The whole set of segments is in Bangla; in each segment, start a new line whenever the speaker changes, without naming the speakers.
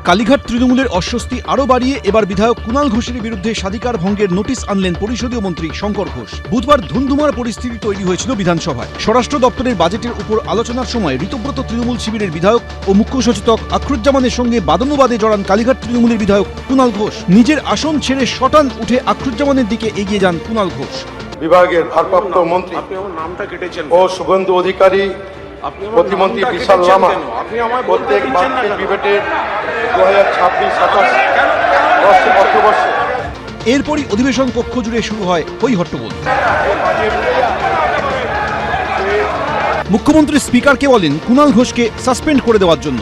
কালীঘাট তৃণমূলের অস্বস্তি আরও বাড়িয়ে এবার বিধায়ক কুণাল ঘোষের বিরুদ্ধে স্বাধিকার ভঙ্গের নোটিশ আনলেন পরিষদীয় মন্ত্রী শঙ্কর ঘোষ। বুধবার ধুন্ধুমার পরিস্থিতি তৈরি হয়েছিল বিধানসভায়। স্বরাষ্ট্র দপ্তরের বাজেটের উপর আলোচনার সময় ঋতব্রত তৃণমূল শিবিরের বিধায়ক ও মুখ্য সচেতক আখরুজ্জামানের সঙ্গে বাদানুবাদে জড়ান কালীঘাট তৃণমূলের বিধায়ক কুণাল ঘোষ। নিজের আসন ছেড়ে শটান উঠে আখরুজ্জামানের দিকে এগিয়ে যান কুণাল ঘোষ।
বিভাগের ভারপ্রাপ্ত মন্ত্রী ও শুভেন্দু অধিকারী, প্রতিমন্ত্রী বিশাল লামা প্রত্যেক বাজেট ডিবেটের 2026-27 অর্থবর্ষে
এরপরই অধিবেশন কক্ষ জুড়ে শুরু হয় হই হট্টগোল। মুখ্যমন্ত্রী স্পিকারকে বলেন কুণাল ঘোষকে সাসপেন্ড করে দেওয়ার জন্য।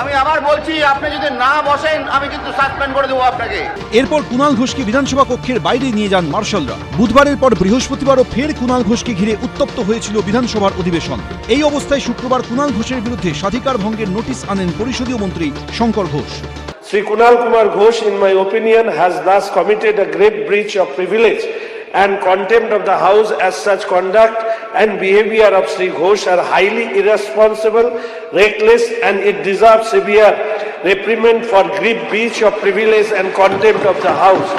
আমি আবার বলছি আপনি যদি না বসেন আমি কিন্তু সাসপেন্ড করে দেবো আপনাকে।
এরপর কুণাল ঘোষকে বিধানসভা কক্ষের বাইরে নিয়ে যান মার্শালরা। বুধবারের পর বৃহস্পতিবারও ফের কুণাল ঘোষকে ঘিরে উত্তপ্ত হয়েছিল বিধানসভার অধিবেশন। এই অবস্থায় শুক্রবার কুণাল ঘোষের বিরুদ্ধে স্বাধিকার ভঙ্গের নোটিশ আনেন পরিষদীয় মন্ত্রী Shankar Ghosh.
Sri Kunal Kumar Ghosh, in my opinion, has thus committed a grave breach of privilege and contempt of the House, as such conduct and behavior of Sri Ghosh are highly irresponsible, reckless, and it deserves severe reprimand for grave breach of privilege and contempt of the House.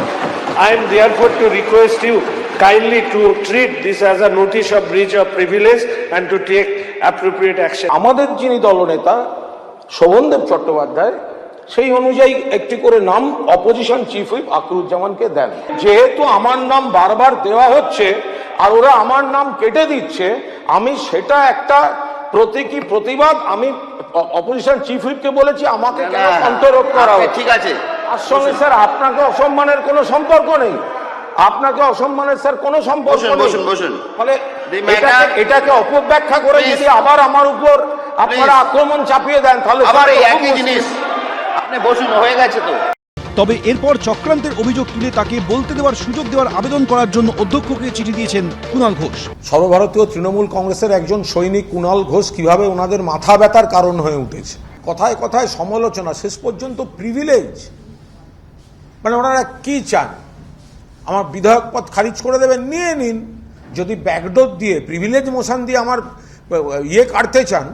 I am therefore to request you kindly to treat this as a notice of breach of privilege and to take appropriate action.
আমাদের যিনি দলনেতা শোভনদেব চট্টোপাধ্যায় সেই অনুযায়ী একটি করে নাম অপোজিশন চিফ হুইপ আখরুজ্জামানকে দেন। যেহেতু আমার নাম বারবার দেওয়া হচ্ছে আর ওরা আমার নাম কেটে দিচ্ছে, আমি সেটা একটা প্রতীকী প্রতিবাদ আমি অপোজিশন চিফ হুইপকে বলেছি আমাকে কেন অন্তরোধ করা হবে।
ঠিক আছে,
তার সঙ্গে স্যার আপনাকে অসম্মানের কোনো সম্পর্ক নেই, আপনাকে অসম্মানের স্যার কোনো সম্পর্ক নেই। ফলে এটাকে অপব্যাখ্যা করে যদি আবার আমার উপর আপনারা আক্রমণ চাপিয়ে দেন তাহলে
আবার এই একই জিনিস। আপনি বসুন, হয়ে গেছে তো।
তবে এরপর চক্রান্তের অভিযোগ তুলে তাকে বলতে দেওয়ার সুযোগ দেওয়ার আবেদন করার জন্য অধ্যক্ষকে চিঠি দিয়েছেন কুণাল ঘোষ।
সর্বভারতীয় তৃণমূল কংগ্রেসের একজন সৈনিক কুণাল ঘোষ কিভাবে ওনাদের মাথা ব্যথার কারণ হয়ে উঠেছে। কথায় কথায় সমালোচনা, শেষ পর্যন্ত প্রিভিলেজ। মানে ওনারা কি চান? আমার বিধায়ক পদ খারিজ করে দেবেন, নিয়ে নিন। যদি ব্যাকডোর দিয়ে প্রিভিলেজ মোশন দিয়ে আমার কাটতে চান,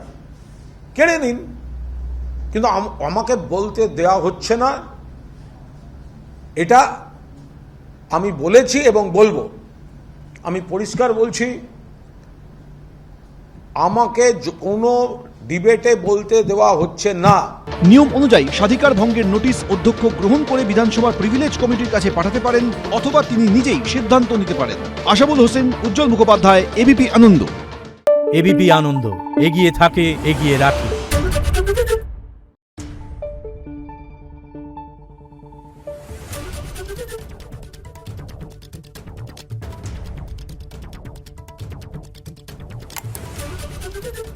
কেড়ে নিন। কিন্তু আমাকে বলতে দেওয়া হচ্ছে না, এটা আমি বলেছি এবং বলবো। আমি পরিষ্কার বলছি, আমাকে কোনো ডিবেটে বলতে দেওয়া হচ্ছে না।
নিয়ম অনুযায়ী স্বাধিকার ভঙ্গের নোটিশ অধ্যক্ষ গ্রহণ করে বিধানসভার প্রিভিলেজ কমিটির কাছে পাঠাতে পারেন অথবা তিনি নিজেই সিদ্ধান্ত নিতে পারেন। আশাবুল হোসেন, উজ্জ্বল মুখোপাধ্যায়, এবিপি আনন্দ।
এবিপি আনন্দ, এগিয়ে থাকে, এগিয়ে রাখে।
Thank you.